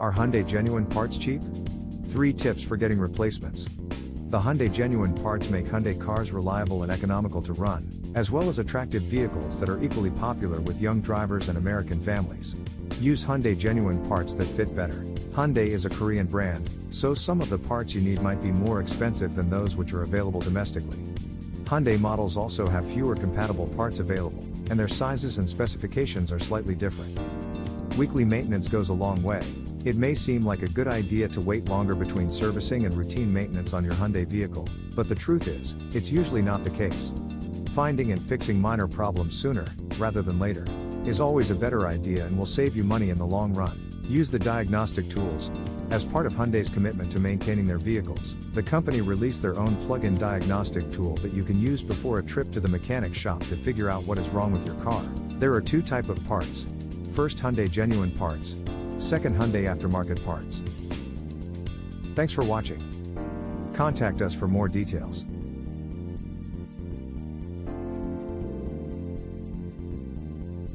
Are Hyundai Genuine Parts cheap? 3 tips for getting replacements. The Hyundai Genuine Parts make Hyundai cars reliable and economical to run, as well as attractive vehicles that are equally popular with young drivers and American families. Use Hyundai Genuine Parts that fit better. Hyundai is a Korean brand, so some of the parts you need might be more expensive than those which are available domestically. Hyundai models also have fewer compatible parts available, and their sizes and specifications are slightly different. Weekly maintenance goes a long way. It may seem like a good idea to wait longer between servicing and routine maintenance on your Hyundai vehicle, but the truth is, it's usually not the case. Finding and fixing minor problems sooner, rather than later, is always a better idea and will save you money in the long run. Use the diagnostic tools. As part of Hyundai's commitment to maintaining their vehicles, the company released their own plug-in diagnostic tool that you can use before a trip to the mechanic shop to figure out what is wrong with your car. There are 2 types of parts. First, Hyundai Genuine Parts. Second, Hyundai Aftermarket Parts. Thanks for watching. Contact us for more details.